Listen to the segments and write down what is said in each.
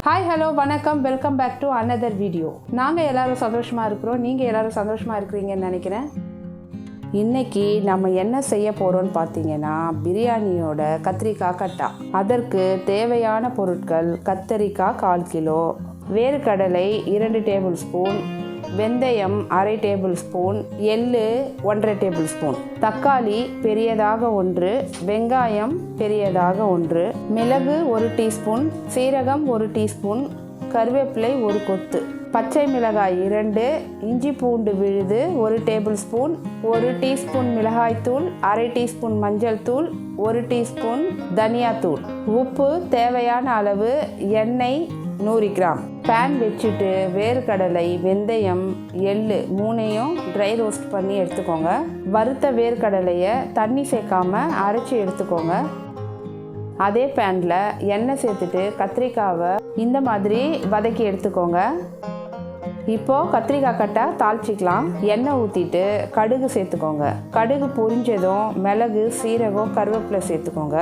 Hi hello வணக்கம், welcome back to another video. நாங்கள் எல்லோரும் சந்தோஷமாக இருக்கிறோம், நீங்கள் எல்லோரும் சந்தோஷமாக இருக்கிறீங்கன்னு நினைக்கிறேன். இன்றைக்கி நம்ம என்ன செய்ய போகிறோன்னு பார்த்தீங்கன்னா பிரியாணியோட கத்திரிக்காய் கட்டா. அதற்கு தேவையான பொருட்கள்: கத்திரிக்காய் 1/4 கிலோ, வேர்க்கடலை 2 டேபிள் ஸ்பூன், வெந்தயம் 1/2 டேபிள் ஸ்பூன், எள்ளு 1/2 டேபிள் ஸ்பூன், தக்காளி பெரியதாக 1, வெங்காயம் பெரியதாக 1, மிளகு 1 டீஸ்பூன், சீரகம் 1 டீஸ்பூன், கருவேப்பிலை 1 கொத்து, பச்சை மிளகாய் 2, இஞ்சி பூண்டு விழுது 1 டேபிள் ஸ்பூன், 1 டீஸ்பூன் மிளகாய்த்தூள், 1/2 டீஸ்பூன் மஞ்சள் தூள், 1 டீஸ்பூன் தனியாத்தூள், உப்பு தேவையான அளவு, எண்ணெய் 100 கிராம். பேன் வச்சுட்டு வேர்க்கடலை, வெந்தயம், எள்ளு 3ஐயும் ட்ரை ரோஸ்ட் பண்ணி எடுத்துக்கோங்க. வறுத்த வேர்க்கடலையை தண்ணி சேர்க்காம அரைச்சி எடுத்துக்கோங்க. அதே பேனில் எண்ணெய் சேர்த்துட்டு கத்திரிக்காவை இந்த மாதிரி வதக்கி எடுத்துக்கோங்க. இப்போது கத்திரிக்காய் கட்டை தாளிச்சிக்கலாம். எண்ணெய் ஊற்றிட்டு கடுகு சேர்த்துக்கோங்க. கடுகு பொரிஞ்சதும் மிளகு, சீரகம், கருவேப்பிலை சேர்த்துக்கோங்க.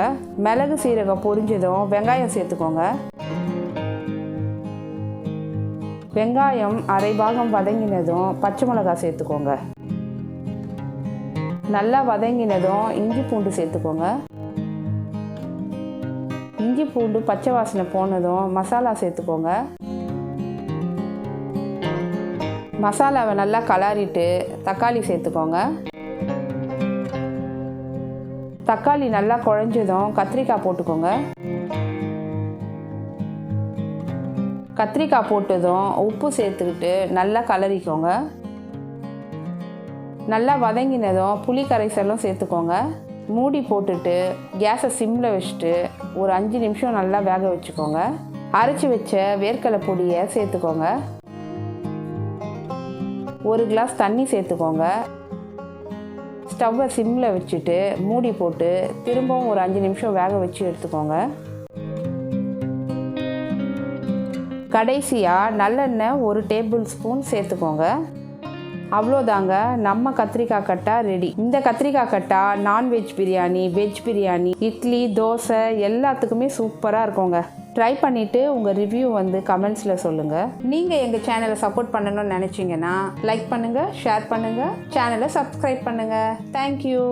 மிளகு சீரகம் பொரிஞ்சதும் வெங்காயம் சேர்த்துக்கோங்க. வெங்காயம் அரை பாகம் வதங்கினதும் பச்சை மிளகாய் சேர்த்துக்கோங்க. நல்லா வதங்கினதும் இஞ்சி பூண்டு சேர்த்துக்கோங்க. இஞ்சி பூண்டு பச்சை வாசனை போனதும் மசாலா சேர்த்துக்கோங்க. மசாலாவை நல்லா கலரிட்டு தக்காளி சேர்த்துக்கோங்க. தக்காளி நல்லா குழஞ்சதும் கத்திரிக்காய் போட்டுக்கோங்க. கத்திரிக்காய் போட்டதும் உப்பு சேர்த்துக்கிட்டு நல்லா கலரிக்கோங்க. நல்லா வதங்கினதும் புளி கரைசலும் சேர்த்துக்கோங்க. மூடி போட்டுட்டு கேஸை சிம்மில் வச்சுட்டு ஒரு 5 நிமிஷம் நல்லா வேக வச்சுக்கோங்க. அரைச்சி வச்ச வேர்க்கடலை பொடியை சேர்த்துக்கோங்க. 1 கிளாஸ் தண்ணி சேர்த்துக்கோங்க. ஸ்டவ்வை சிம்மில் வச்சுட்டு மூடி போட்டு திரும்பவும் ஒரு 5 நிமிஷம் வேக வச்சு எடுத்துக்கோங்க. கடைசியாக நல்லெண்ணெய் 1 டேபிள் ஸ்பூன் சேர்த்துக்கோங்க. அவ்வளோதாங்க, நம்ம கத்திரிக்காய் கட்டா ரெடி. இந்த கத்திரிக்காய் கட்டா நான்வெஜ் பிரியாணி, வெஜ் பிரியாணி, இட்லி, தோசை எல்லாத்துக்குமே சூப்பராக இருக்குங்க. ட்ரை பண்ணிவிட்டு உங்கள் ரிவ்யூ வந்து கமெண்ட்ஸில் சொல்லுங்கள். நீங்கள் எங்கள் சேனலை சப்போர்ட் பண்ணணும்னு நினச்சிங்கன்னா லைக் பண்ணுங்கள், ஷேர் பண்ணுங்கள், சேனலை சப்ஸ்கிரைப் பண்ணுங்கள். தேங்க்யூ.